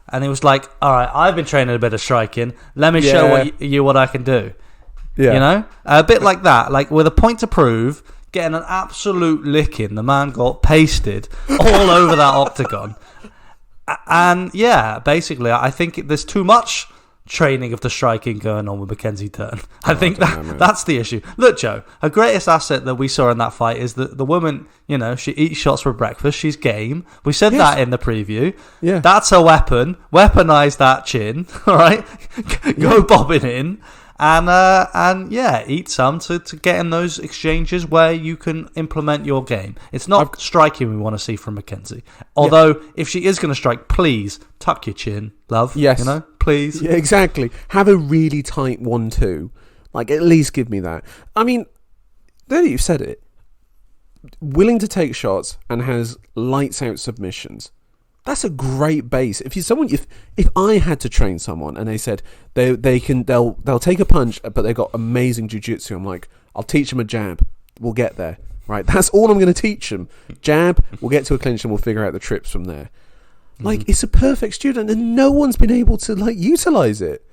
And it was like, all right, I've been training a bit of striking. Let me show you what I can do. Yeah. You know? A bit like that. Like, with a point to prove... Getting an absolute licking. The man got pasted all over that octagon. And yeah, basically, I think there's too much training of the striking going on with Mackenzie Dern. I think that's the issue. Look, Joe, her greatest asset that we saw in that fight is that the woman, you know, she eats shots for breakfast. She's game. We said that in the preview. Yeah. That's her weapon. Weaponize that chin, all right? Go bobbing in. And eat some to get in those exchanges where you can implement your game. It's not striking we want to see from Mackenzie. Although, if she is going to strike, please tuck your chin, love. Yes. You know, please. Yeah, exactly. Have a really tight 1-2. Like, at least give me that. I mean, there you've said it. Willing to take shots and has lights out submissions. That's a great base. If I had to train someone and they said they'll take a punch, but they've got amazing jiu-jitsu, I'm like, I'll teach them a jab. We'll get there, right? That's all I'm going to teach them. Jab. We'll get to a clinch and we'll figure out the trips from there. Like, it's a perfect student, and no one's been able to like utilize it.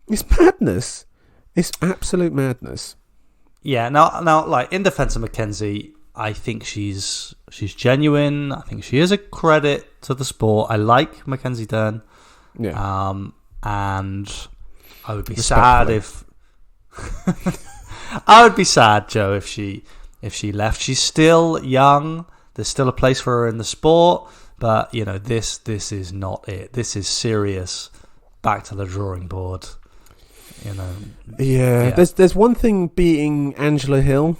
It's madness. It's absolute madness. Yeah. Now, like in defense of Mackenzie, I think she's genuine. I think she is a credit to the sport. I like Mackenzie Dern. Yeah. And I would be sad if I would be sad, Joe, if she left. She's still young. There's still a place for her in the sport, but you know, this is not it. This is serious. Back to the drawing board. You know. Yeah. There's one thing beating Angela Hill.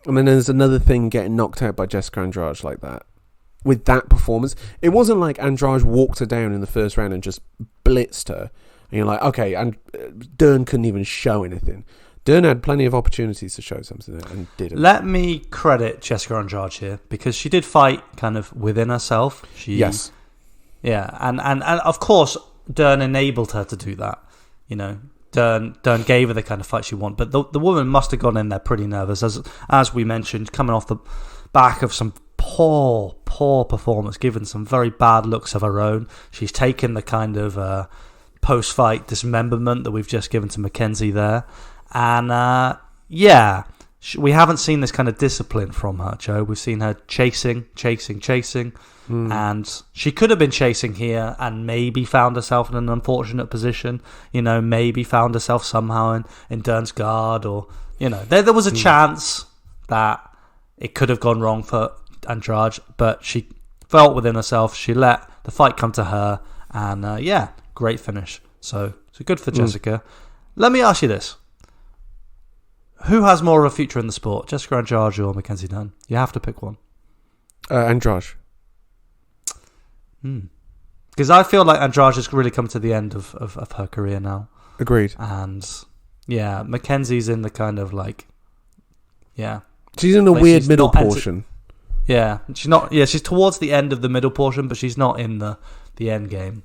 And then there's another thing getting knocked out by Jessica Andrade like that. With that performance. It wasn't like Andrade walked her down in the first round and just blitzed her. And you're like, okay, and Dern couldn't even show anything. Dern had plenty of opportunities to show something and didn't. Let me credit Jessica Andrade here, because she did fight kind of within herself. Yes. Yeah, and of course, Dern enabled her to do that, you know. Dern gave her the kind of fight she wanted, but the woman must have gone in there pretty nervous, as we mentioned, coming off the back of some poor performance, given some very bad looks of her own. She's taken the kind of post-fight dismemberment that we've just given to Mackenzie there, and we haven't seen this kind of discipline from her, Joe. We've seen her chasing. And she could have been chasing here and maybe found herself in an unfortunate position, you know, maybe found herself somehow in Dern's guard, or, you know, there was a chance that it could have gone wrong for Andrade, but she felt within herself, she let the fight come to her, and great finish. So good for Jessica. Let me ask you this. Who has more of a future in the sport, Jessica Andrade or Mackenzie Dern? You have to pick one. Andrade. Because I feel like Andrade has really come to the end of her career now. Agreed. And yeah, Mackenzie's in the kind of like, she's in a weird middle portion. She's not. Yeah, she's towards the end of the middle portion, but she's not in the end game.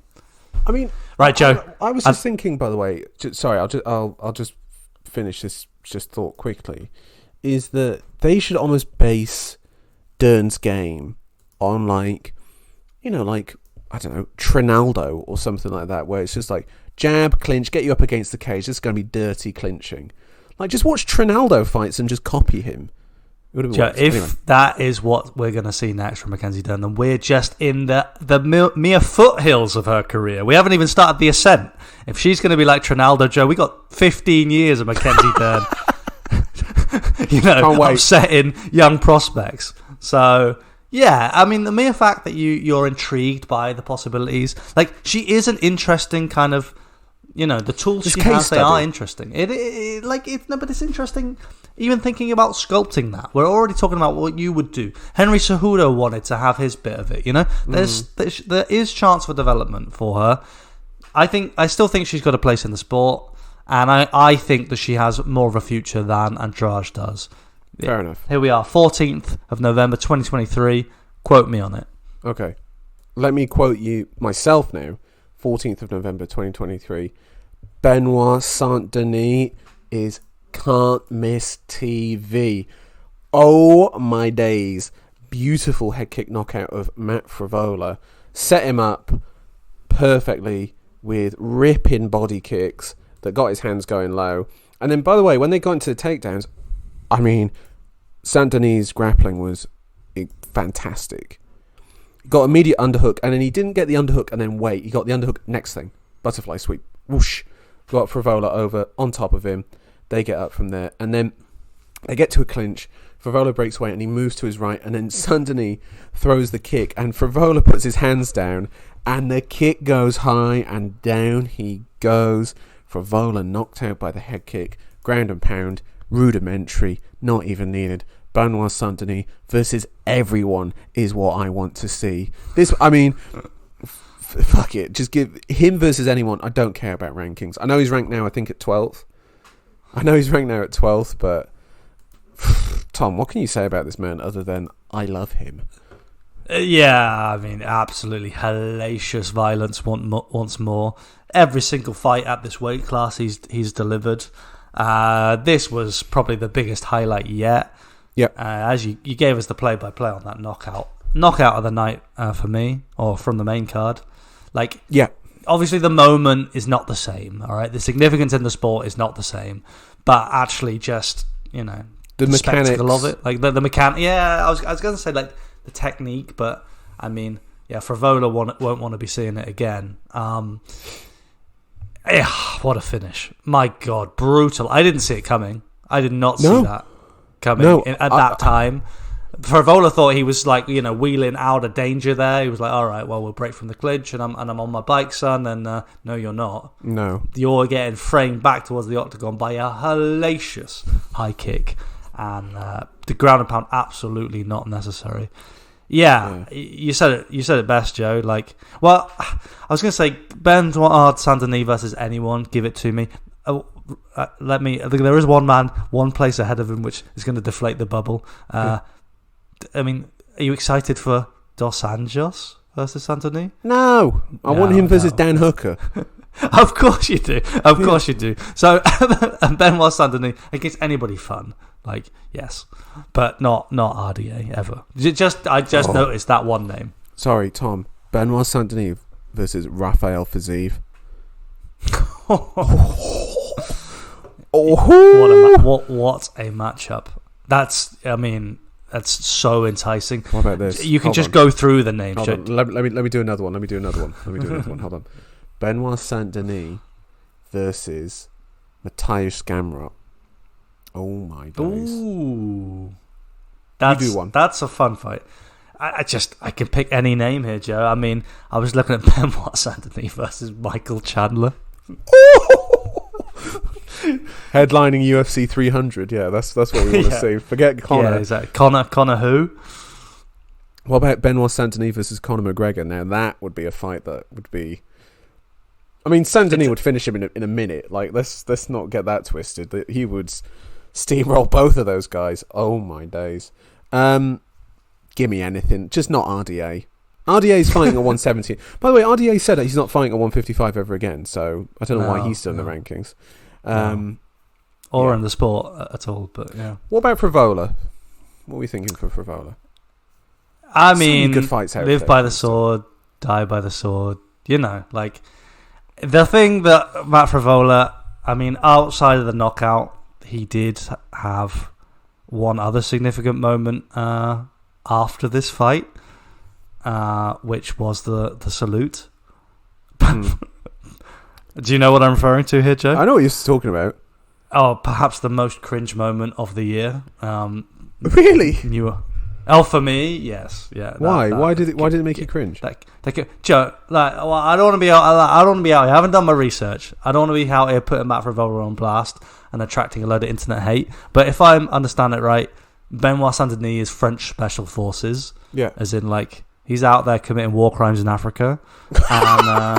I mean, right, Joe. I was just thinking, by the way. Sorry, I'll just finish this thought quickly. Is that they should almost base Dern's game on like, you know, like, I don't know, Trinaldo or something like that, where it's just like jab, clinch, get you up against the cage. This is going to be dirty clinching. Like, just watch Trinaldo fights and just copy him. If that is what we're going to see next from Mackenzie Dern, then we're just in the mere foothills of her career. We haven't even started the ascent. If she's going to be like Trinaldo, Joe, we got 15 years of Mackenzie Dern, upsetting young prospects. So, yeah, I mean, the mere fact that you're intrigued by the possibilities, like, she is an interesting kind of, the tools she has, they are interesting. But it's interesting. Even thinking about sculpting that, we're already talking about what you would do. Henry Cejudo wanted to have his bit of it. There is chance for development for her. I still think she's got a place in the sport, and I think that she has more of a future than Andrade does. Fair enough. Here we are, 14th of November, 2023. Quote me on it. Okay, let me quote you myself now. 14th of November, 2023. Benoit Saint-Denis is can't miss TV. Oh my days. Beautiful head kick knockout of Matt Frivola. Set him up perfectly with ripping body kicks that got his hands going low. And then, by the way, when they got into the takedowns, I mean, Saint-Denis' grappling was fantastic. He got immediate underhook, and then he didn't get the underhook and then wait. He got the underhook next thing. Butterfly sweep. Whoosh. Got Frivola over on top of him. They get up from there, and then they get to a clinch. Frivola breaks away, and he moves to his right, and then Saint-Denis throws the kick, and Frivola puts his hands down, and the kick goes high, and down he goes. Frivola knocked out by the head kick, ground and pound, rudimentary, not even needed. Benoit Saint-Denis versus everyone is what I want to see. Fuck it, just give him versus anyone. I don't care about rankings. I know he's ranked now, I think, at 12th. But Tom, what can you say about this man other than I love him? Absolutely hellacious violence once more. Every single fight at this weight class he's delivered. This was probably the biggest highlight yet. Yeah. As you gave us the play-by-play on that knockout of the night for me, or from the main card. Obviously the moment is not the same, all right? The significance in the sport is not the same, but actually just, the mechanics. Spectacle of it. Like the mechanic. Yeah, I was going to say like the technique, but I mean, Frivola won't want to be seeing it again. What a finish. My God, brutal. I didn't see it coming. I did not see that coming at that time. Frivola thought he was wheeling out of danger there. He was like, all right, well, we'll break from the clinch and I'm on my bike, son. And no, you're not. No. You're getting framed back towards the octagon by a hellacious high kick. And the ground and pound, absolutely not necessary. Yeah. You said it best, Joe. I was going to say Benoit Saint-Denis versus anyone. Give it to me. I think there is one man, one place ahead of him, which is going to deflate the bubble. I mean, are you excited for Dos Anjos versus Saint-Denis? No, I want him versus Dan Hooker. Of course you do. Of course you do. So Benoit Saint-Denis against anybody fun, yes, but not RDA ever. I just noticed that one name. Sorry, Tom. Benoit Saint-Denis versus Rafael Fiziev. What a matchup! That's so enticing. What about this? You can just go through the names. Let me do another one. Hold on. Benoit Saint-Denis versus Mateusz Gamrot. Oh my days! Ooh, you do one. That's a fun fight. I can pick any name here, Joe. I mean, I was looking at Benoit Saint-Denis versus Michael Chandler. Headlining UFC 300, that's what we want to see. Forget Conor. Yeah, exactly. Conor who? What about Benoit Saint-Denis versus Conor McGregor? Now that would be a fight that would be. I mean, Saint-Denis would finish him in a minute. Let's not get that twisted. He would steamroll both of those guys. Oh my days! Give me anything, just not RDA. RDA's fighting at 170. By the way, RDA said that he's not fighting at 155 ever again, so I don't know why he's still in the rankings. Or in the sport at all, but yeah. What about Frivola? What are we thinking for Frivola? I mean, good fights out live there, by the sword, die by the sword. The thing that Matt Frivola, I mean, outside of the knockout, he did have one other significant moment after this fight, which was the salute. Do you know what I'm referring to here, Joe? I know what you're talking about. Oh, perhaps the most cringe moment of the year. Really? For me, yes, yeah. Why? Why did it make you cringe? Joe, I don't want to be out. I don't want to be out here. I haven't done my research. I don't want to be out here putting Matt Frevola on blast and attracting a load of internet hate. But if I understand it right, Benoit Saint-Denis is French Special Forces. Yeah. As in, he's out there committing war crimes in Africa, and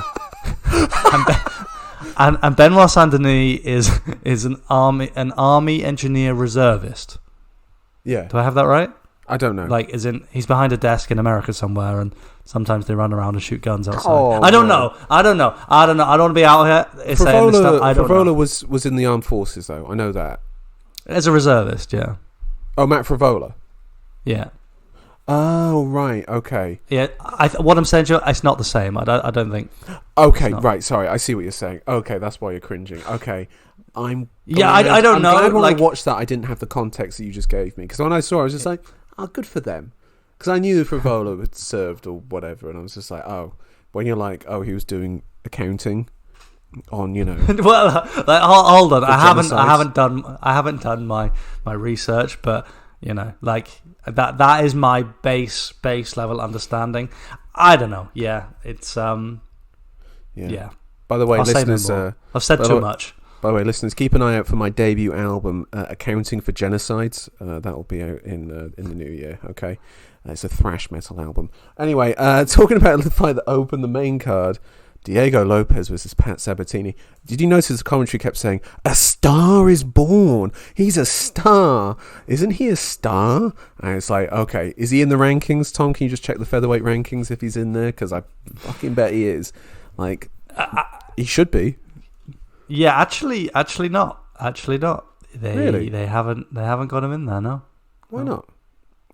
and Benoit Saint-Denis is an army engineer reservist. Yeah. Do I have that right? I don't know. He's behind a desk in America somewhere, and sometimes they run around and shoot guns outside. I don't know. I don't want to be out here saying this stuff. Frevola was in the armed forces, though. I know that. As a reservist, yeah. Oh, Matt Frevola? Yeah. Oh, right. Okay. Yeah. What I'm saying, Joe, it's not the same. I don't think. Okay, right. Sorry. I see what you're saying. Okay, that's why you're cringing. Okay. I don't know. I'm glad when I watched that, I didn't have the context that you just gave me. Because when I saw it, I was just like, oh, good for them. Because I knew Frevola had served or whatever, and I was just like, oh. When you're like, oh, he was doing accounting on, well, hold on. I haven't done my research, but that is my base level understanding. I don't know. Yeah, it's yeah. By the way, listeners, I've said too much. By the way, listeners, keep an eye out for my debut album, Accounting for Genocides. That will be out in the new year. Okay, it's a thrash metal album. Anyway, talking about the fight that opened the main card, Diego Lopez versus Pat Sabatini. Did you notice the commentary kept saying, "A star is born. He's a star. Isn't he a star?" And it's like, okay, is he in the rankings? Tom, can you just check the featherweight rankings if he's in there? Because I fucking bet he is. He should be. Yeah, actually not. Really? They haven't got him in there. No. Why not?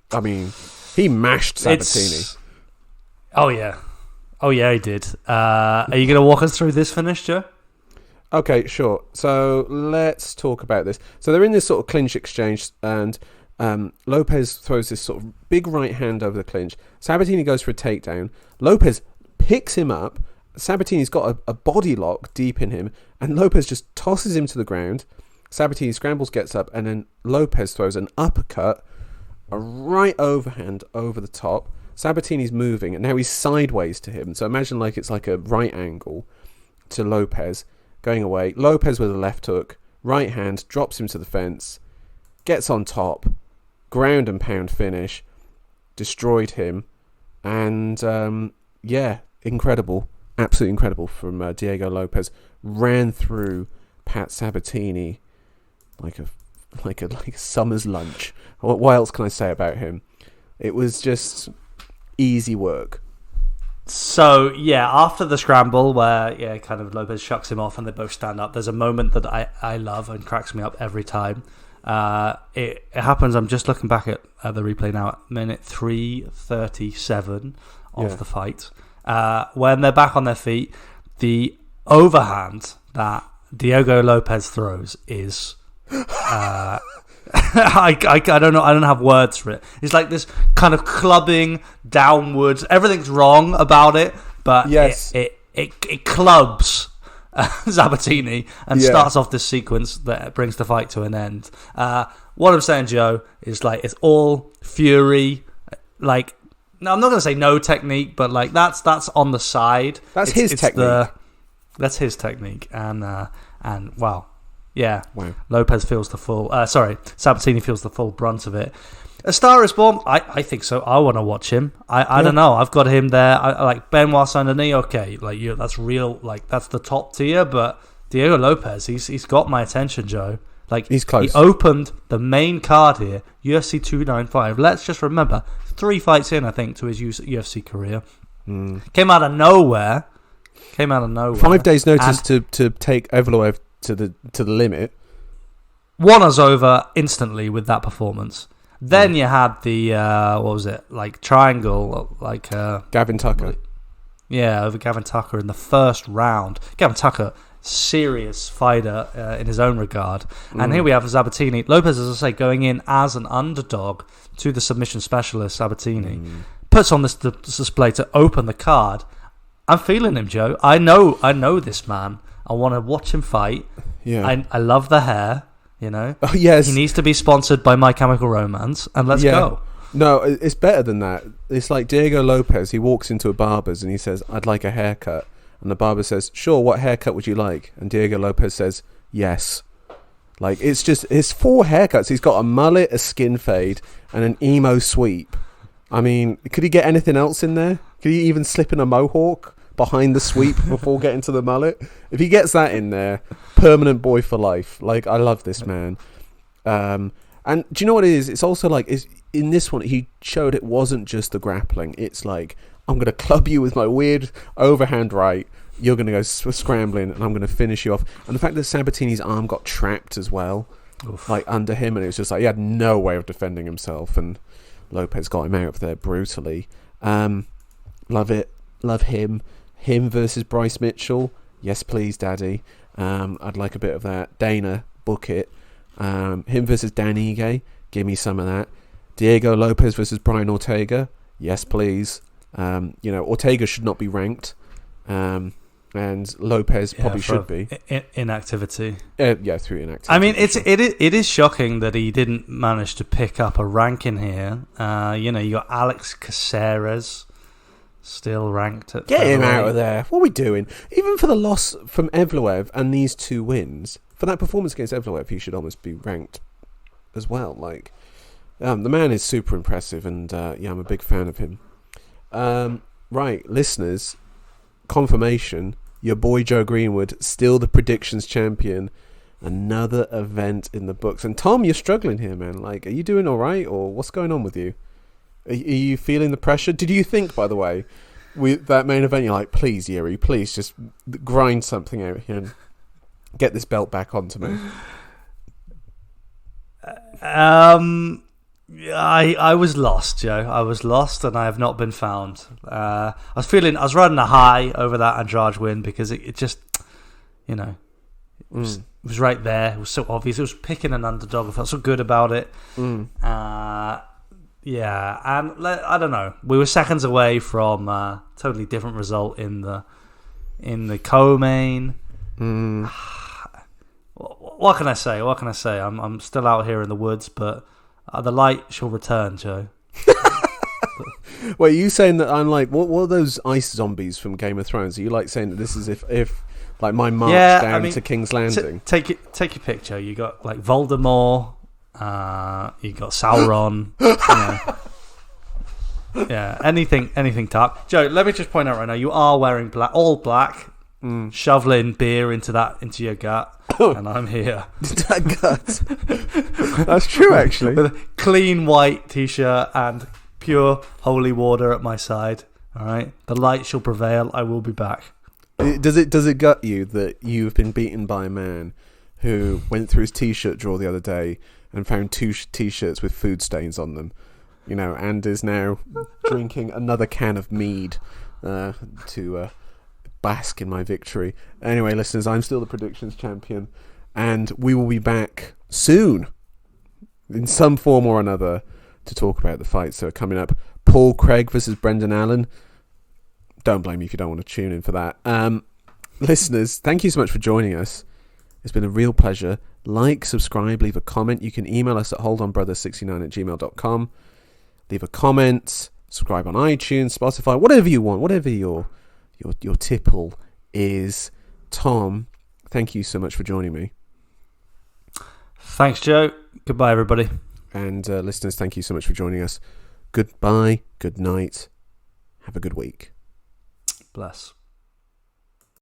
I mean, he mashed Sabatini. Oh yeah, he did. Are you going to walk us through this finish, Joe? Okay, sure. So let's talk about this. So they're in this sort of clinch exchange, and Lopez throws this sort of big right hand over the clinch. Sabatini goes for a takedown. Lopez picks him up. Sabatini's got a body lock deep in him, and Lopez just tosses him to the ground. Sabatini scrambles, gets up, and then Lopez throws an uppercut, a right overhand over the top. Sabatini's moving, and now he's sideways to him. So imagine it's like a right angle to Lopez going away. Lopez with a left hook, right hand, drops him to the fence, gets on top, ground and pound finish, destroyed him, and incredible. Absolutely incredible from Diego Lopez. Ran through Pat Sabatini like a summer's lunch. What else can I say about him? It was just easy work. So yeah, after the scramble where kind of Lopez shucks him off and they both stand up, there's a moment that I love and cracks me up every time. It happens. I'm just looking back at the replay now, at minute 3:37 of the fight. When they're back on their feet, the overhand that Diego Lopez throws is I don't know. I don't have words for it. It's like this kind of clubbing downwards. Everything's wrong about it, but yes, it clubs Sabatini and starts off this sequence that brings the fight to an end. What I'm saying, Joe, is it's all fury. No, I'm not going to say no technique, but that's on the side. That's his technique. That's his technique, and wow. Yeah, wow. Lopez feels the full. Sabatini feels the full brunt of it. A Star is Born. I think so. I want to watch him. I don't know. I've got him there. I like Benoit Saint-Denis. Okay, that's real. That's the top tier. But Diego Lopez, he's got my attention, Joe. He's close. He opened the main card here, UFC 295. Let's just remember, 3 fights in, I think, to his UFC career. Came out of nowhere. 5 days' notice to take Evloev to the limit. Won us over instantly with that performance. Then you had the what was it, triangle, Gavin Tucker. Over Gavin Tucker in the first round. Gavin Tucker serious fighter in his own regard. And here we have Sabatini. Lopez, as I say, going in as an underdog to the submission specialist, Sabatini. Puts on this display to open the card. I'm feeling him, Joe. I know this man. I want to watch him fight. Yeah. I love the hair, Oh, yes. He needs to be sponsored by My Chemical Romance, and let's go. No, it's better than that. It's like Diego Lopez. He walks into a barber's and he says, "I'd like a haircut." And the barber says, "Sure, what haircut would you like?" And Diego Lopez says, "Yes." Like, it's 4 haircuts. He's got a mullet, a skin fade, and an emo sweep. I mean, could he get anything else in there? Could he even slip in a mohawk behind the sweep before getting to the mullet? If he gets that in there, permanent boy for life. Like, I love this man. And do you know what it is? It's also like, in this one, he showed it wasn't just the grappling. It's like, I'm going to club you with my weird overhand right. You're going to go scrambling, and I'm going to finish you off. And the fact that Sabatini's arm got trapped as well, like under him, and it was just like he had no way of defending himself, and Lopez got him out of there brutally. Love it. Love him. Him versus Bryce Mitchell. Yes, please, Daddy. I'd like a bit of that. Dana, book it. Him versus Dan Ige. Give me some of that. Diego Lopez versus Brian Ortega. Yes, please. Ortega should not be ranked. And Lopez probably should be. Inactivity. Through inactivity. I mean, it is shocking that he didn't manage to pick up a ranking here. You got Alex Caceres still ranked at Get him out of there. What are we doing? Even for the loss from Evloev and these 2 wins, for that performance against Evloev, he should almost be ranked as well. Like, the man is super impressive, and I'm a big fan of him. Right, listeners, confirmation, your boy Joe Greenwood, still the predictions champion. Another event in the books. And Tom, you're struggling here, man. Like, are you doing all right, or what's going on with you? Are you feeling the pressure? Did you think, by the way, with that main event, you're like, please, Yuri, please just grind something out here and get this belt back onto me? I was lost, Joe. I was lost, and I have not been found. I was riding a high over that Andrade win because it just, it was right there. It was so obvious. It was picking an underdog. I felt so good about it. And I don't know. We were seconds away from a totally different result in the co-main. What can I say? I'm still out here in the woods, but the light shall return, Joe. Wait, are you saying that I'm like, what are those ice zombies from Game of Thrones? Are you like saying that this is if like my march down to King's Landing? Take your picture. You got like Voldemort, you got Sauron. Yeah, anything dark. Joe, let me just point out right now, you are wearing all black, shoveling beer into your gut. And I'm here. That gut. That's true, actually. With a clean white t-shirt and pure holy water at my side. All right, the light shall prevail. I will be back. Does it gut you that you've been beaten by a man who went through his t-shirt drawer the other day and found 2 t-shirts with food stains on them, and is now drinking another can of mead to bask in my victory. Anyway, listeners, I'm still the predictions champion, and we will be back soon in some form or another to talk about the fights that are coming up. Paul Craig versus Brendan Allen. Don't blame me if you don't want to tune in for that. Listeners, thank you so much for joining us. It's been a real pleasure. Like, subscribe, leave a comment. You can email us at holdonbrothers69@gmail.com. Leave a comment, subscribe on iTunes, Spotify, whatever you want, whatever your tipple is. Tom, thank you so much for joining me. Thanks, Joe. Goodbye, everybody. And listeners, thank you so much for joining us. Goodbye, good night, have a good week. Bless.